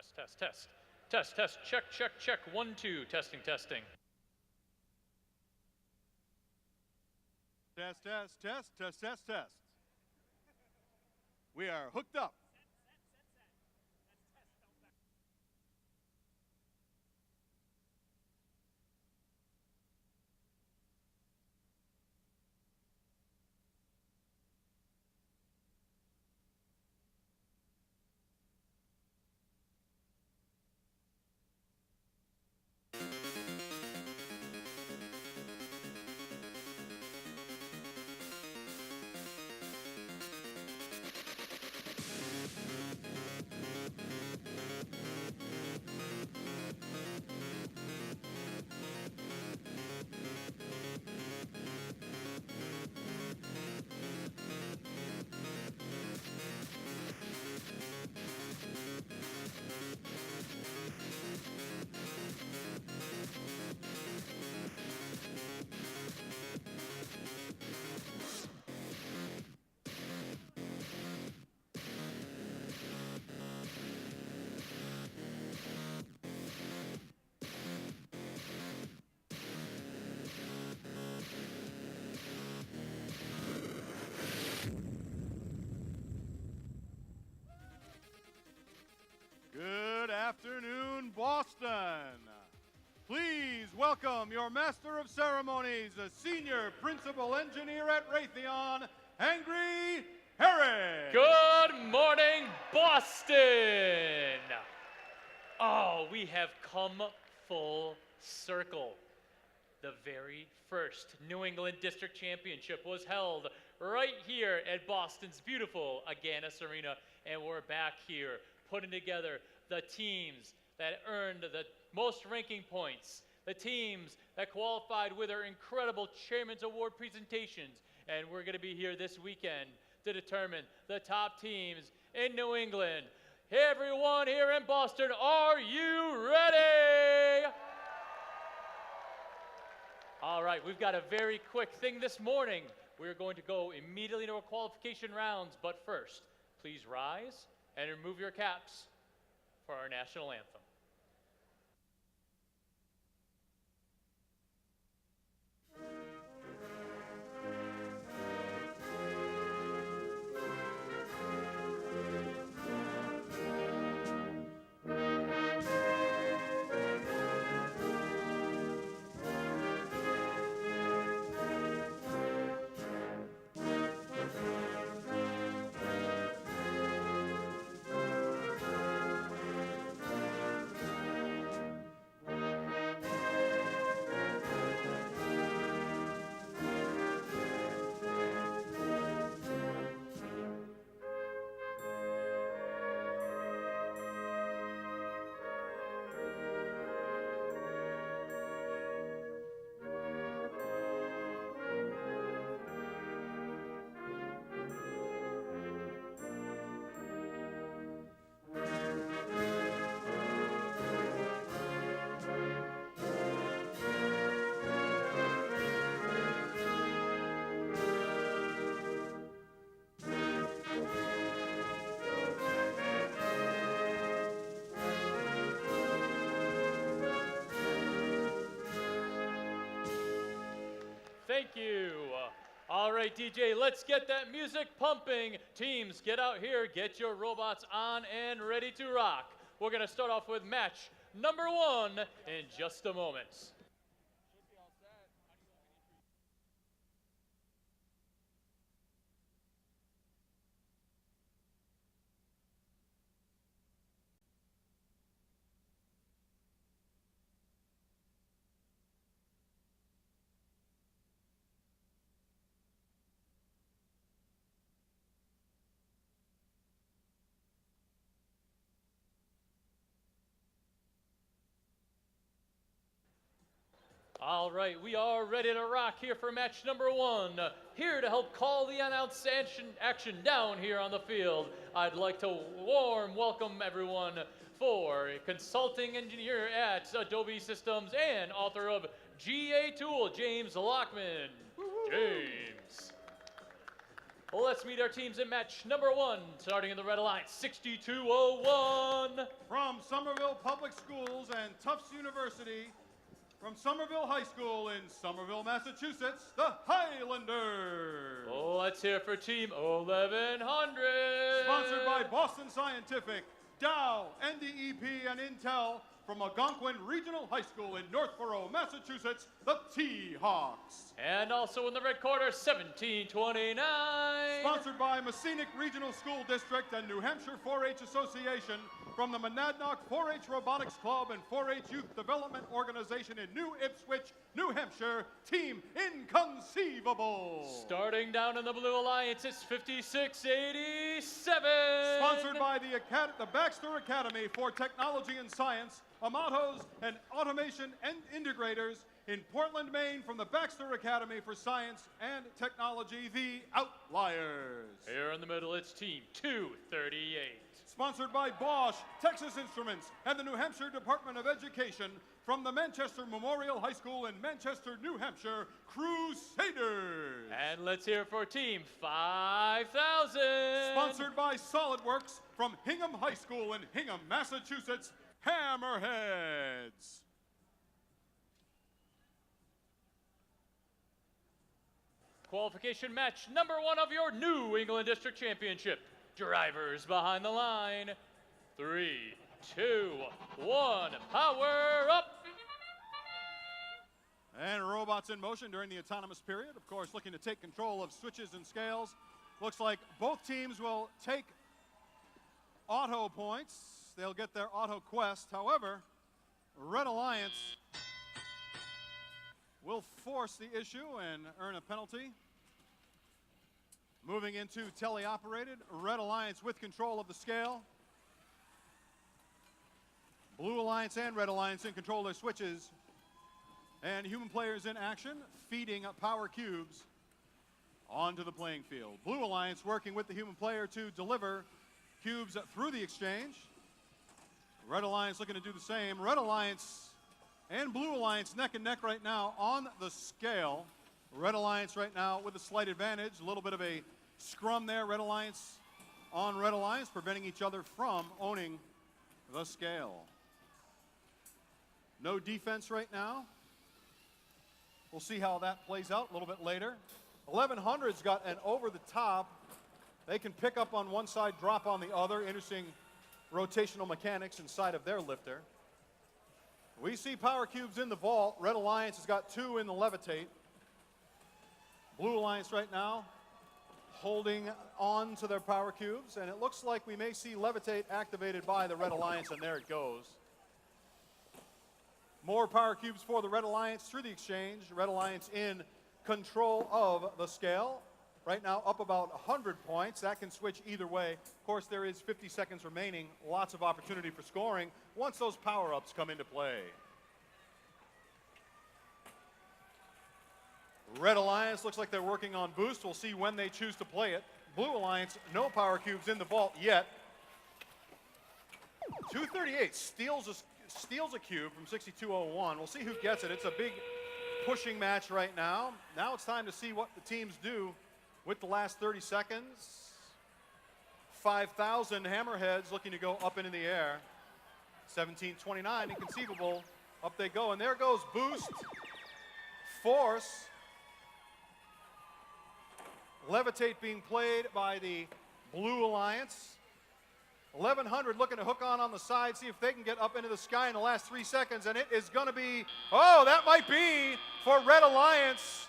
Test, test, test. Test, test, check, check, check. 1, 2, testing, testing. Test, test, test, test, test, test. We are hooked up. Good afternoon, Boston. Please welcome your Master of Ceremonies, the Senior Principal Engineer at Raytheon, Angry Harris. Good morning, Boston! Oh, we have come full circle. The very first New England District Championship was held right here at Boston's beautiful Agganis Arena, and we're back here putting together the teams that earned the most ranking points, the teams that qualified with our incredible Chairman's Award presentations, and we're going to be here this weekend to determine the top teams in New England. Hey everyone here in Boston, are you ready? All right, we've got a very quick thing this morning. We're going to go immediately into our qualification rounds, but first, please rise and remove your caps for our national anthem. Thank you. All right, DJ, let's get that music pumping. Teams, get out here, get your robots on and ready to rock. We're going to start off with match number 1 in just a moment. All right, we are ready to rock here for match number 1. Here to help call the announced action down here on the field, I'd like to warm welcome everyone for consulting engineer at Adobe Systems and author of GA Tool, James Lockman. James. Let's meet our teams in match number 1, starting in the Red Alliance, 6201. From Somerville Public Schools and Tufts University, from Somerville High School in Somerville, Massachusetts, the Highlanders. Let's hear for Team 1100. Sponsored by Boston Scientific, Dow, NDEP, and Intel. From Algonquin Regional High School in Northborough, Massachusetts, the T-Hawks. And also in the red corner, 1729. Sponsored by Messinic Regional School District and New Hampshire 4-H Association. From the Monadnock 4-H Robotics Club and 4-H Youth Development Organization in New Ipswich, New Hampshire, Team Inconceivable. Starting down in the Blue Alliance, it's 5687. Sponsored by the Baxter Academy for Technology and Science, Amatos and Automation and Integrators in Portland, Maine, from the Baxter Academy for Science and Technology, the Outliers. Here in the middle, it's Team 238. Sponsored by Bosch, Texas Instruments, and the New Hampshire Department of Education, from the Manchester Memorial High School in Manchester, New Hampshire, Crusaders. And let's hear for Team 5000. Sponsored by SolidWorks, from Hingham High School in Hingham, Massachusetts, Hammerheads. Qualification match number 1 of your New England District Championship. Drivers behind the line. 3, 2, 1, power up! And robots in motion during the autonomous period. Of course, looking to take control of switches and scales. Looks like both teams will take auto points. They'll get their auto quest. However, Red Alliance will force the issue and earn a penalty. Moving into teleoperated, Red Alliance with control of the scale. Blue Alliance and Red Alliance in control of their switches. And human players in action, feeding power cubes onto the playing field. Blue Alliance working with the human player to deliver cubes through the exchange. Red Alliance looking to do the same. Red Alliance and Blue Alliance neck and neck right now on the scale. Red Alliance right now with a slight advantage. A little bit of a scrum there. Red Alliance on Red Alliance, preventing each other from owning the scale. No defense right now. We'll see how that plays out a little bit later. 1100's got an over the top. They can pick up on one side, drop on the other. Interesting rotational mechanics inside of their lifter. We see power cubes in the vault. Red Alliance has got 2 in the levitate. Blue Alliance right now holding on to their power cubes, and it looks like we may see levitate activated by the Red Alliance, and there it goes. More power cubes for the Red Alliance through the exchange. Red Alliance in control of the scale. Right now up about 100 points. That can switch either way. Of course, there is 50 seconds remaining. Lots of opportunity for scoring once those power-ups come into play. Red Alliance looks like they're working on boost. We'll see when they choose to play it. Blue Alliance, no power cubes in the vault yet. 238 steals a cube from 6201. We'll see who gets it. It's a big pushing match right now. Now it's time to see what the teams do with the last 30 seconds. 5,000 Hammerheads looking to go up into the air. 1729, inconceivable. Up they go, and there goes boost, force. Levitate being played by the Blue Alliance. 1100 looking to hook on the side, see if they can get up into the sky in the last 3 seconds, and it is going to be, oh, that might be for Red Alliance.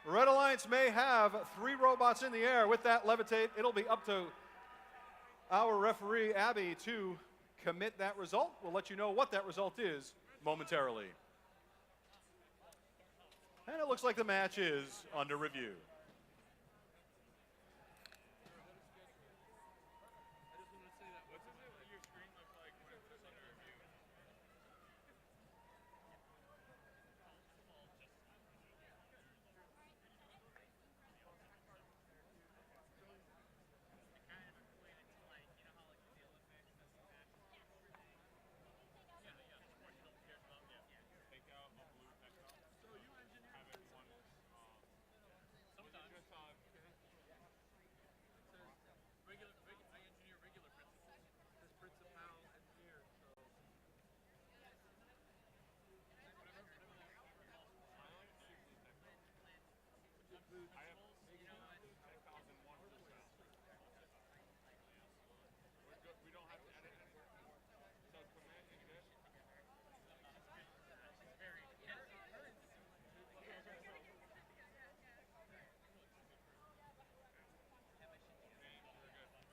Red Alliance may have 3 robots in the air with that levitate. It'll be up to our referee, Abby, to commit that result. We'll let you know what that result is momentarily. And it looks like the match is under review.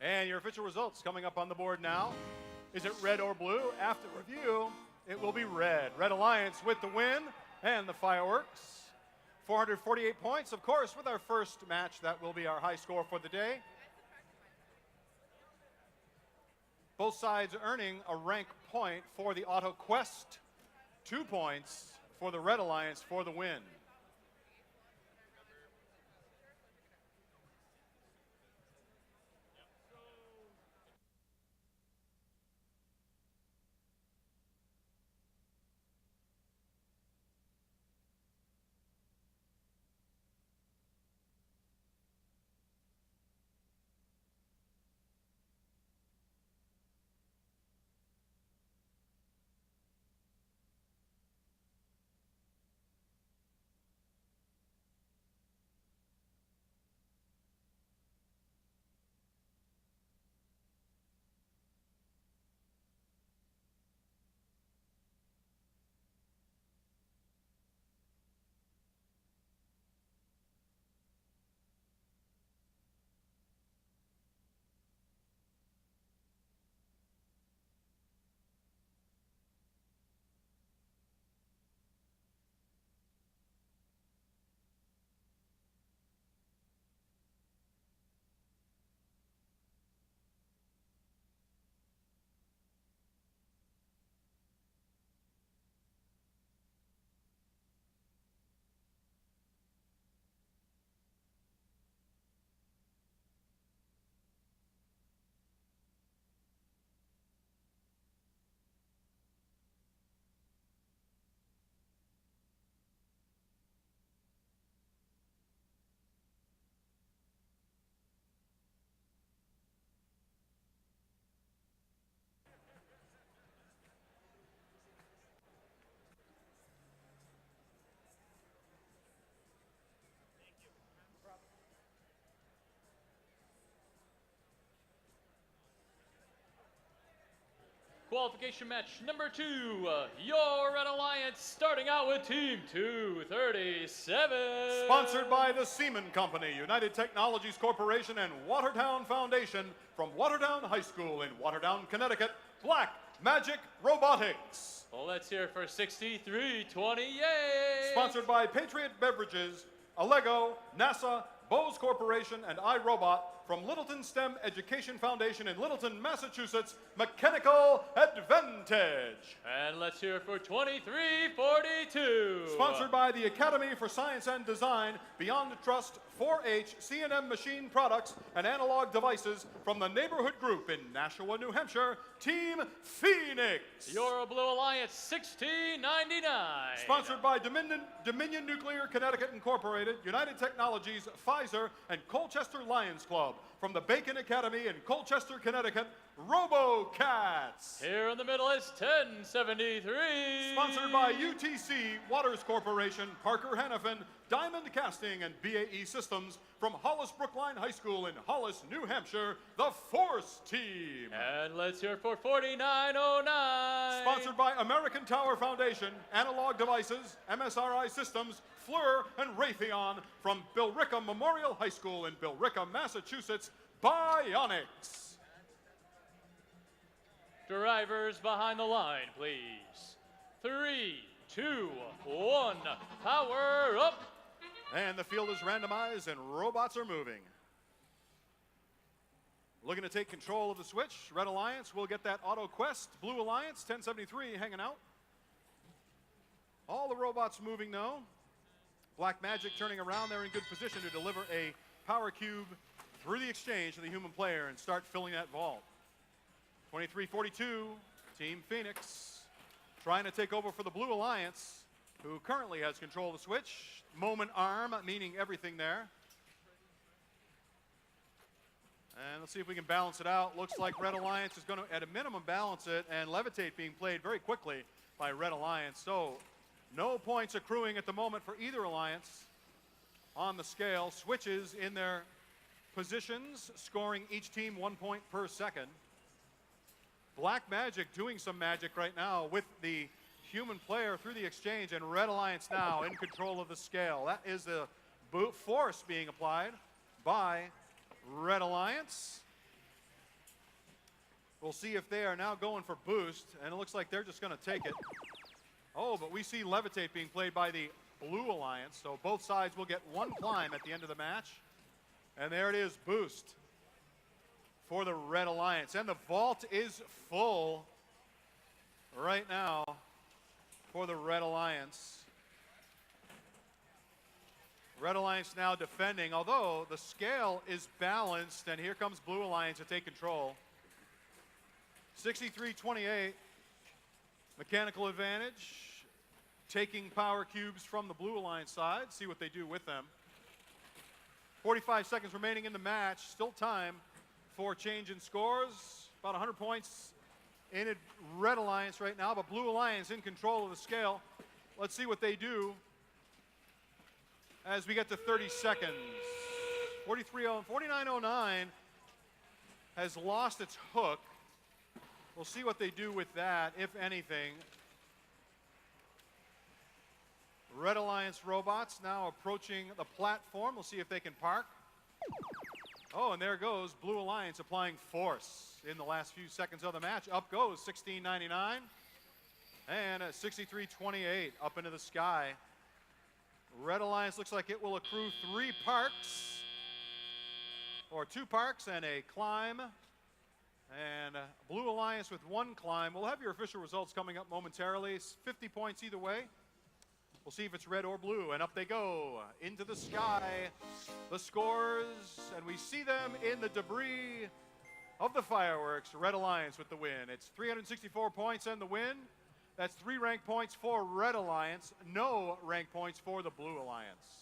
And your official results coming up on the board now. Is it red or blue? After review, it will be red. Red Alliance with the win and the fireworks. 448 points, of course, with our first match. That will be our high score for the day. Both sides earning a rank point for the Auto Quest. 2 points for the Red Alliance for the win. Qualification match number 2, your Red Alliance starting out with Team 237. Sponsored by the Seaman Company, United Technologies Corporation, and Watertown Foundation from Watertown High School in Watertown, Connecticut, Black Magic Robotics. Well, let's hear it for 6328. Sponsored by Patriot Beverages, Allego, NASA, Bose Corporation, and iRobot from Littleton STEM Education Foundation in Littleton, Massachusetts, Mechanical Advantage. And let's hear it for 2342. Sponsored by the Academy for Science and Design, Beyond Trust, 4-H, C&M Machine Products, and Analog Devices from the Neighborhood Group in Nashua, New Hampshire, Team Phoenix. Your Blue Alliance 1699. Sponsored by Dominion Nuclear Connecticut Incorporated, United Technologies, Pfizer, and Colchester Lions Club from the Bacon Academy in Colchester, Connecticut, RoboCats. Here in the middle is 1073. Sponsored by UTC Waters Corporation, Parker Hannafin, Diamond Casting, and BAE Systems from Hollis Brookline High School in Hollis, New Hampshire, the Force Team. And let's hear it for 4909. Sponsored by American Tower Foundation, Analog Devices, MSRI Systems, Fleur, and Raytheon from Billerica Memorial High School in Billerica, Massachusetts, Bionics. Drivers behind the line, please. 3, 2, 1, power up. And the field is randomized and robots are moving. Looking to take control of the switch. Red Alliance will get that Auto Quest. Blue Alliance, 1073, hanging out. All the robots moving though. Black Magic turning around. They're in good position to deliver a power cube through the exchange to the human player and start filling that vault. 2342, Team Phoenix trying to take over for the Blue Alliance, who currently has control of the switch. Moment arm, meaning everything there. And let's see if we can balance it out. Looks like Red Alliance is going to, at a minimum, balance it, and Levitate being played very quickly by Red Alliance. So no points accruing at the moment for either alliance on the scale. Switches in their positions, scoring each team 1 point per second. Black Magic doing some magic right now with the human player through the exchange, and Red Alliance now in control of the scale. That is the force being applied by Red Alliance. We'll see if they are now going for boost, and it looks like they're just going to take it. Oh, but we see Levitate being played by the Blue Alliance, so both sides will get one climb at the end of the match. And there it is, boost for the Red Alliance. And the vault is full right now for the Red Alliance. Red Alliance now defending, although the scale is balanced, and here comes Blue Alliance to take control. 63-28, mechanical advantage, taking power cubes from the Blue Alliance side, see what they do with them. 45 seconds remaining in the match, still time for change in scores. About 100 points in Red Alliance right now, but Blue Alliance in control of the scale. Let's see what they do as we get to 30 seconds. 4909 has lost its hook. We'll see what they do with that, if anything. Red Alliance robots now approaching the platform. We'll see if they can park. Oh, and there goes Blue Alliance applying force in the last few seconds of the match. Up goes 1699 and 63-28 up into the sky. Red Alliance looks like it will accrue 3 parks, or 2 parks and a climb. And Blue Alliance with 1 climb. We'll have your official results coming up momentarily. It's 50 points either way. We'll see if it's red or blue, and up they go into the sky. The scores, and we see them in the debris of the fireworks. Red Alliance with the win. It's 364 points and the win. That's 3 rank points for Red Alliance, no rank points for the Blue Alliance.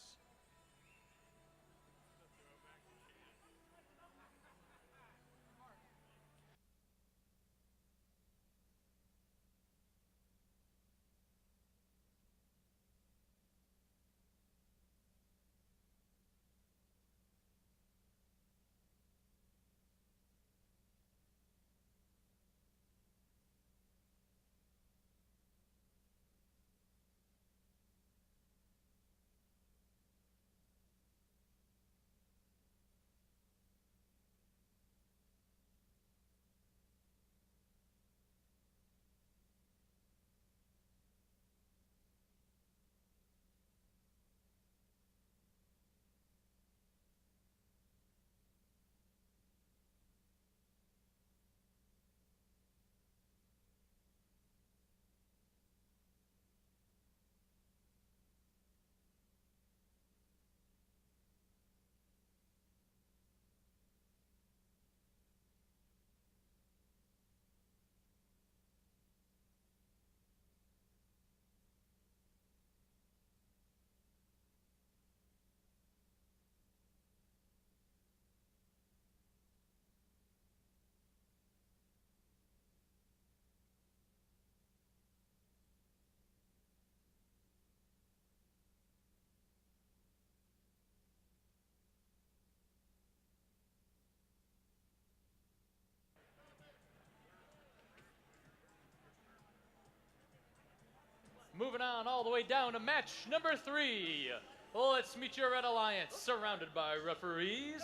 Moving on all the way down to match number 3. Let's meet your Red Alliance, surrounded by referees.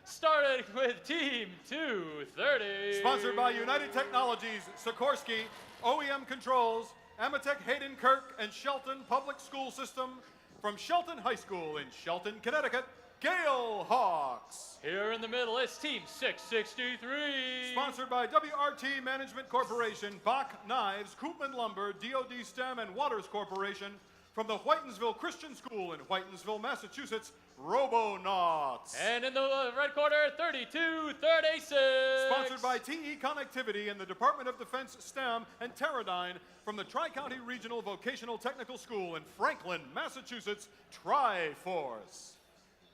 Starting with Team 230. Sponsored by United Technologies, Sikorsky, OEM Controls, Amatech Hayden Kirk, and Shelton Public School System. From Shelton High School in Shelton, Connecticut, Gale Hawks. Here in the middle is Team 663. Sponsored by WRT Management Corporation, Bach Knives, Koopman Lumber, DoD STEM, and Waters Corporation. From the Whitensville Christian School in Whitensville, Massachusetts, Robonauts. And in the red corner, 3236. Sponsored by TE Connectivity and the Department of Defense STEM and Teradyne. From the Tri-County Regional Vocational Technical School in Franklin, Massachusetts, Triforce.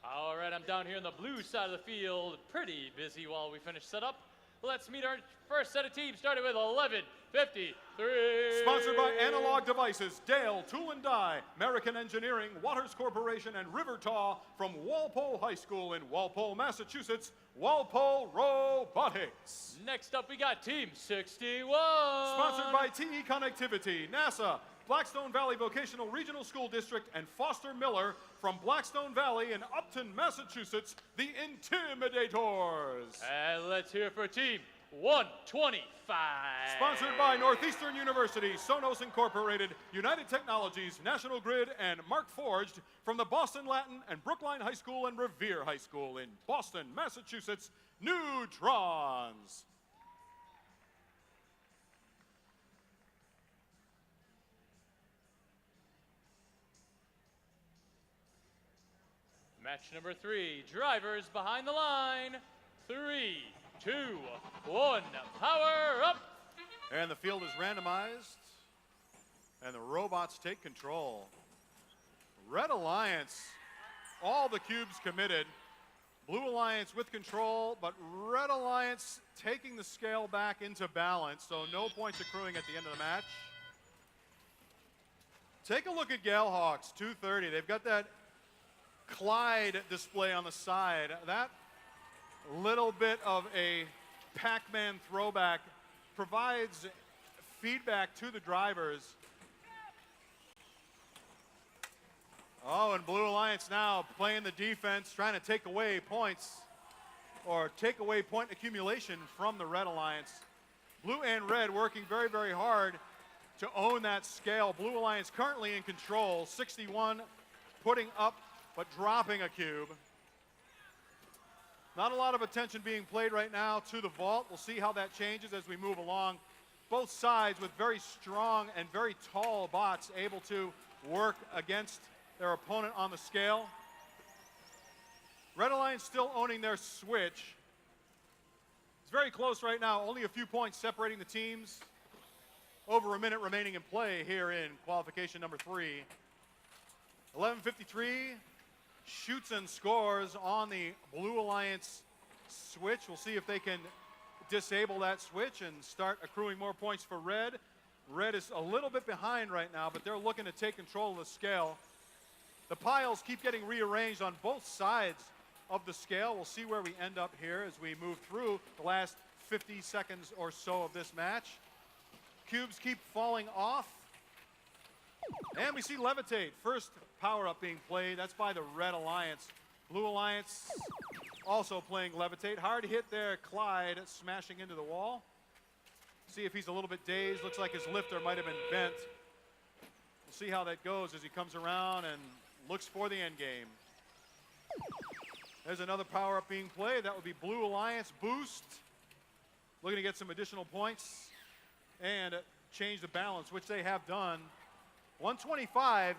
All right, I'm down here on the blue side of the field. Pretty busy while we finish setup. Let's meet our first set of teams, starting with 1153. Sponsored by Analog Devices, Dale Tool and Die, American Engineering, Waters Corporation, and Rivertaw. From Walpole High School in Walpole, Massachusetts, Walpole Robotics. Next up, we got Team 61. Sponsored by TE Connectivity, NASA, Blackstone Valley Vocational Regional School District, and Foster Miller. From Blackstone Valley in Upton, Massachusetts, the Intimidators. And let's hear for Team 125. Sponsored by Northeastern University, Sonos Incorporated, United Technologies, National Grid, and Mark Forged from the Boston Latin and Brookline High School and Revere High School in Boston, Massachusetts, Neutrons. Match number 3, drivers behind the line. 3, 2, 1, power up. And the field is randomized, and the robots take control. Red Alliance, all the cubes committed. Blue Alliance with control, but Red Alliance taking the scale back into balance, so no points accruing at the end of the match. Take a look at Galehawks, 230. They've got that Clyde display on the side. That little bit of a Pac-Man throwback provides feedback to the drivers. Oh, and Blue Alliance now playing the defense, trying to take away points or take away point accumulation from the Red Alliance. Blue and Red working very, very hard to own that scale. Blue Alliance currently in control, 61 putting up but dropping a cube. Not a lot of attention being played right now to the vault. We'll see how that changes as we move along. Both sides with very strong and very tall bots able to work against their opponent on the scale. Red Alliance still owning their switch. It's very close right now, only a few points separating the teams. Over a minute remaining in play here in qualification number 3. 11:53. Shoots and scores on the Blue Alliance switch. We'll see if they can disable that switch and start accruing more points for Red. Red is a little bit behind right now, but they're looking to take control of the scale. The piles keep getting rearranged on both sides of the scale. We'll see where we end up here as we move through the last 50 seconds or so of this match. Cubes keep falling off. And we see Levitate, first power-up being played. That's by the Red Alliance. Blue Alliance also playing Levitate. Hard hit there, Clyde smashing into the wall. See if he's a little bit dazed. Looks like his lifter might have been bent. We'll see how that goes as he comes around and looks for the end game. There's another power-up being played. That would be Blue Alliance boost. Looking to get some additional points and change the balance, which they have done. 125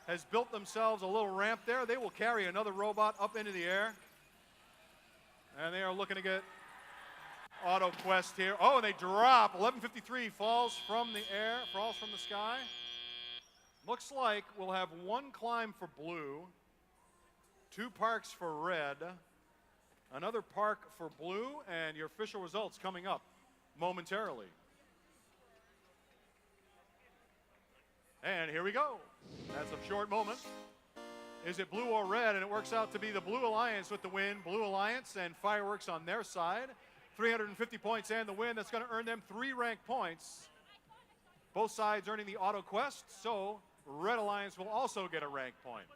has built themselves a little ramp there. They will carry another robot up into the air. And they are looking to get auto quest here. Oh, and they drop. 11:53 falls from the air, falls from the sky. Looks like we'll have one climb for Blue, 2 parks for Red, another park for Blue, and your official results coming up momentarily. And here we go. That's a short moment. Is it Blue or Red? And it works out to be the Blue Alliance with the win. Blue Alliance and fireworks on their side. 350 points and the win. That's going to earn them 3 ranked points. Both sides earning the auto quest, so Red Alliance will also get a rank point.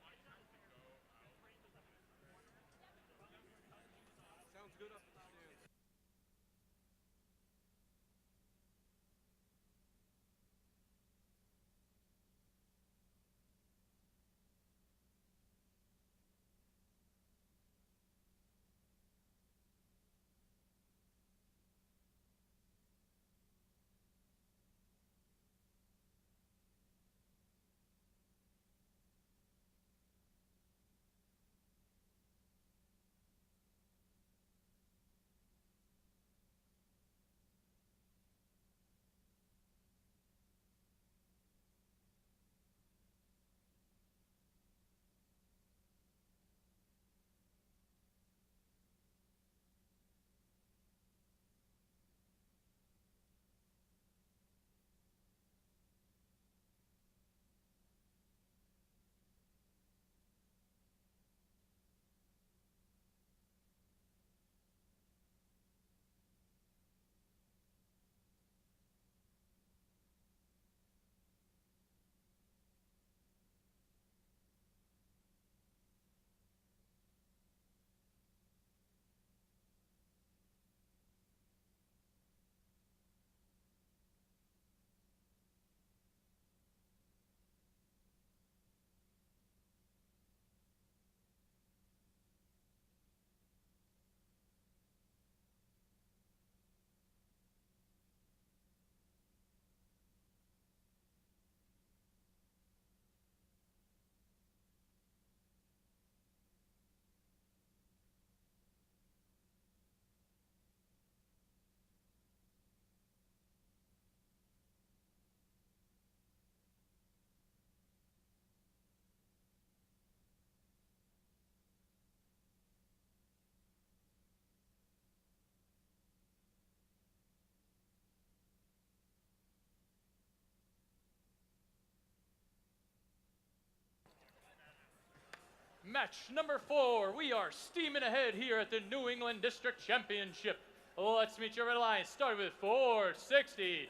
match number 4. We are steaming ahead here at the New England District Championship. Let's meet your Red Alliance. Start with 467.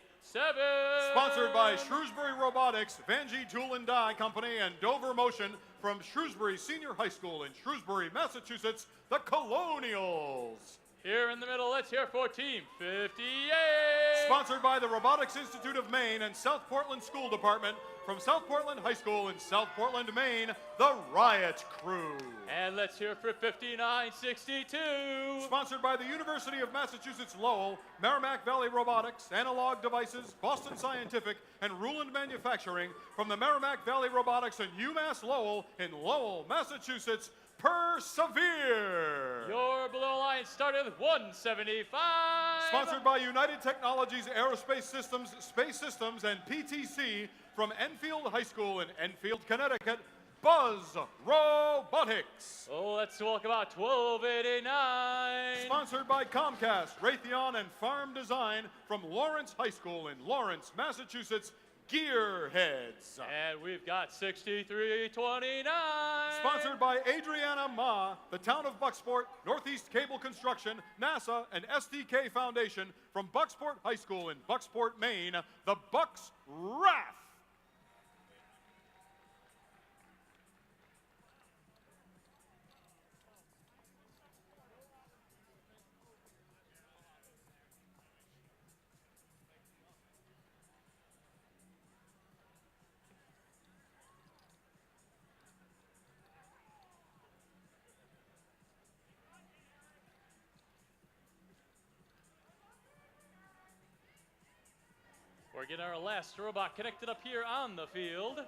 Sponsored by Shrewsbury Robotics, Vanjie Tool and Die Company, and Dover Motion from Shrewsbury Senior High School in Shrewsbury, Massachusetts, the Colonials. Here in the middle, let's hear for Team 58. Sponsored by the Robotics Institute of Maine and South Portland School Department from South Portland High School in South Portland, Maine, the Riot Crew. And let's hear for 5962. Sponsored by the University of Massachusetts Lowell, Merrimack Valley Robotics, Analog Devices, Boston Scientific, and Ruland Manufacturing from the Merrimack Valley Robotics and UMass Lowell in Lowell, Massachusetts, Persevere. Your Blue Alliance started with 175. Sponsored by United Technologies Aerospace Systems, Space Systems, and PTC from Enfield High School in Enfield, Connecticut, Buzz Robotics. Let's talk about 1289. Sponsored by Comcast, Raytheon, and Farm Design from Lawrence High School in Lawrence, Massachusetts, Gearheads. And we've got 6329. Sponsored by Adriana Ma, the town of Bucksport, Northeast Cable Construction, NASA, and STK Foundation from Bucksport High School in Bucksport, Maine, the Bucks Wrath. We're getting our last robot connected up here on the field.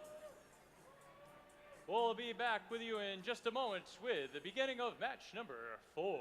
We'll be back with you in just a moment with the beginning of match number 4.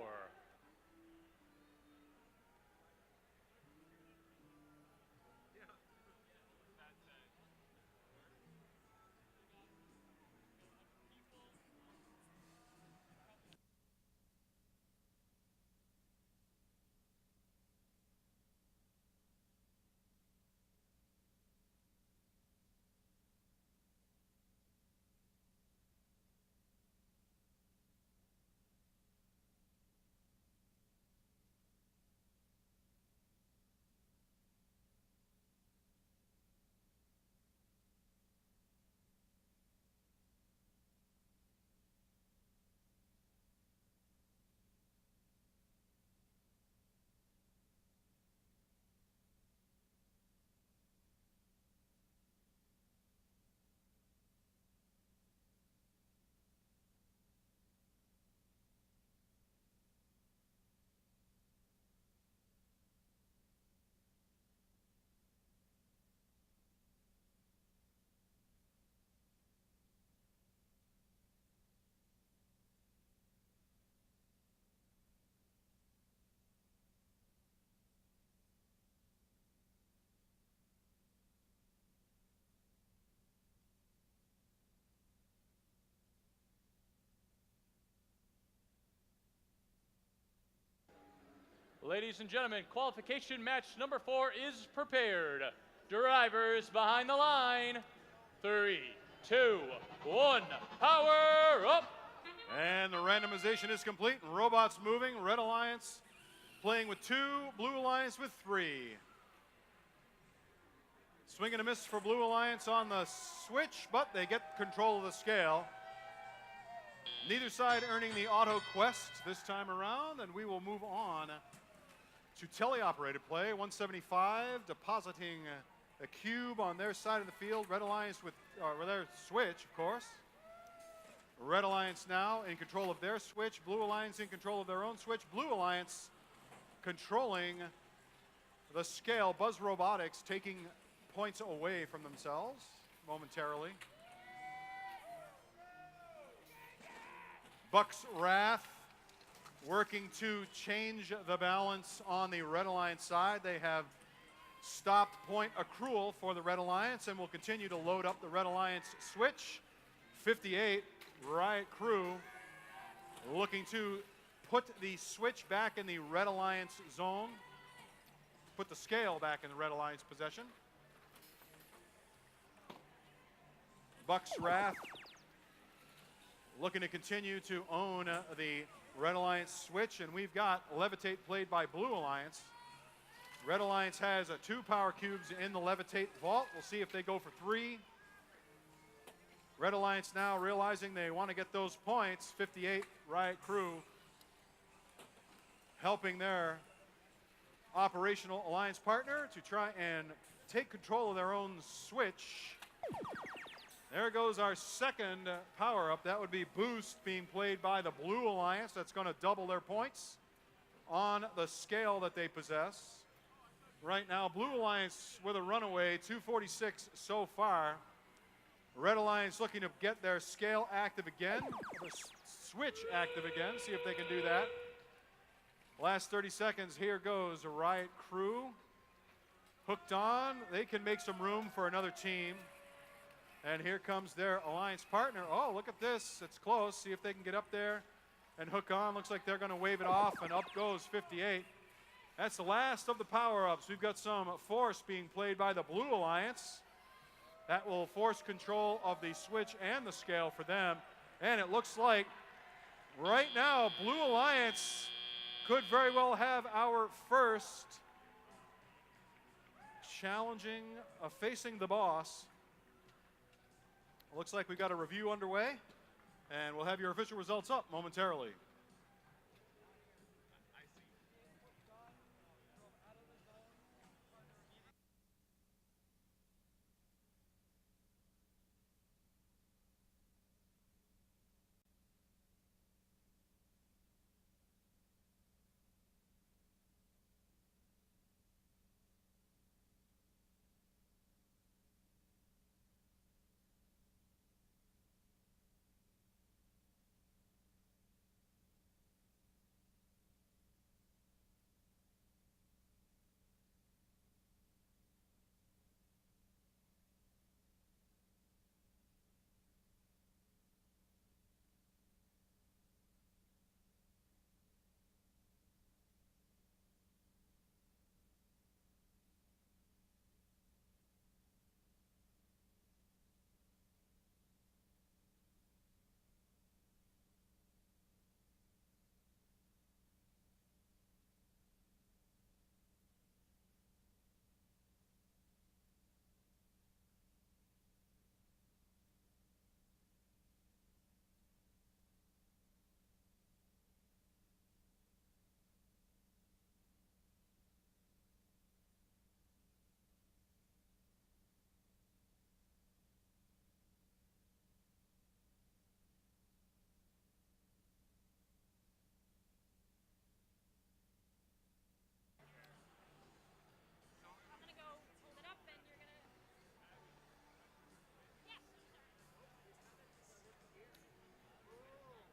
Ladies and gentlemen, qualification match number 4 is prepared. Drivers behind the line. 3, 2, 1, power up! And the randomization is complete. Robots moving. Red Alliance playing with 2, Blue Alliance with 3. Swing and a miss for Blue Alliance on the switch, but they get control of the scale. Neither side earning the auto quest this time around, and we will move on to teleoperated play. 175 depositing a cube on their side of the field. Red Alliance with their switch, of course. Red Alliance now in control of their switch. Blue Alliance in control of their own switch. Blue Alliance controlling the scale. Buzz Robotics taking points away from themselves momentarily. Bucks Wrath working to change the balance on the Red Alliance side. They have stopped point accrual for the Red Alliance and will continue to load up the Red Alliance switch. 58, Riot Crew looking to put the switch back in the Red Alliance zone, put the scale back in the Red Alliance possession. Bucks Wrath looking to continue to own the Red Alliance switch, and we've got Levitate played by Blue Alliance. Red Alliance has 2 power cubes in the Levitate vault. We'll see if they go for 3. Red Alliance now realizing they want to get those points. 58 Riot Crew helping their operational alliance partner to try and take control of their own switch. There goes our second power-up. That would be Boost being played by the Blue Alliance. That's going to double their points on the scale that they possess. Right now, Blue Alliance with a runaway, 246 so far. Red Alliance looking to get their scale active again, the switch active again, see if they can do that. Last 30 seconds, here goes Riot Crew. Hooked on, they can make some room for another team. And here comes their alliance partner. Oh, look at this, it's close. See if they can get up there and hook on. Looks like they're gonna wave it off, and up goes 58. That's the last of the power-ups. We've got some force being played by the Blue Alliance. That will force control of the switch and the scale for them. And it looks like right now, Blue Alliance could very well have our first challenging, facing the boss. Looks like we've got a review underway, and we'll have your official results up momentarily.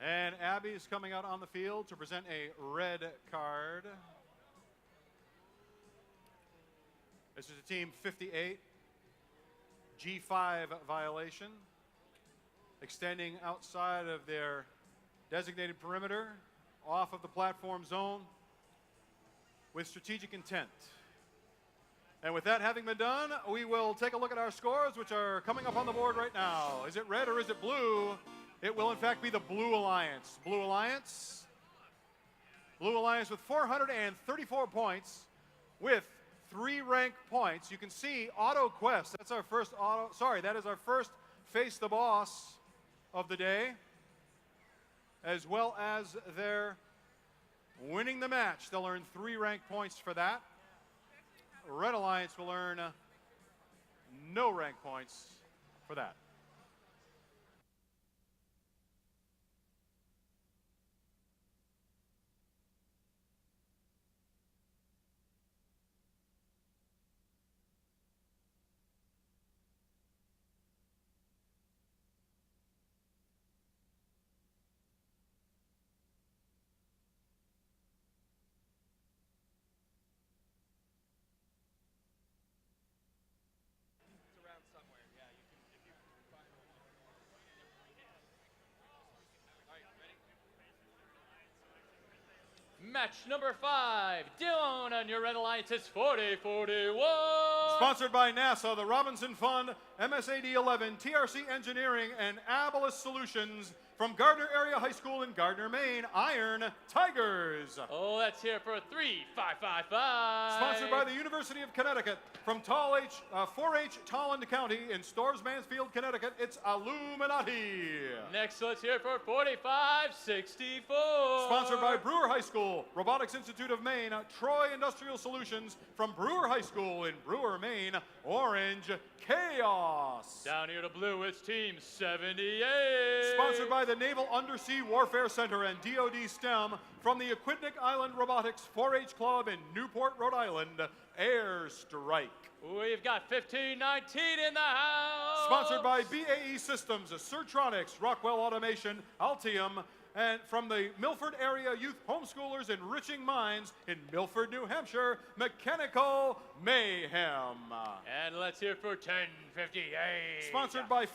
And Abby is coming out on the field to present a red card. This is a team 58, G5 violation, extending outside of their designated perimeter, off of the platform zone, with strategic intent. And with that having been done, we will take a look at our scores, which are coming up on the board right now. Is it red or is it blue? It will, in fact, be the Blue Alliance. Blue Alliance with 434 points with 3 rank points. You can see Auto Quest. That is our first Face the Boss of the day, as well as their winning the match. They'll earn 3 rank points for that. Red Alliance will earn no rank points for that. Match number 5, down on your Red Alliance's 40-41. Sponsored by NASA, the Robinson Fund, MSAD 11, TRC Engineering, and Abilis Solutions. from Gardner Area High School in Gardner, Maine, Iron Tigers. Oh, let's hear it for 3555. Sponsored by the University of Connecticut. From 4H Tolland County in Storrs, Mansfield, Connecticut, it's Illuminati. Next, let's hear it for 4564. Sponsored by Brewer High School, Robotics Institute of Maine, Troy Industrial Solutions. From Brewer High School in Brewer, Maine, Orange Chaos. Down here to blue, it's Team 78. Sponsored by the Naval Undersea Warfare Center and DoD STEM. From the Aquidneck Island Robotics 4-H Club in Newport, Rhode Island, Airstrike. We've got 1519 in the house. Sponsored by BAE Systems, Certronics, Rockwell Automation, Altium, and from the Milford Area Youth Homeschoolers Enriching Minds in Milford, New Hampshire, Mechanical Mayhem. And let's hear it for 1058. Sponsored by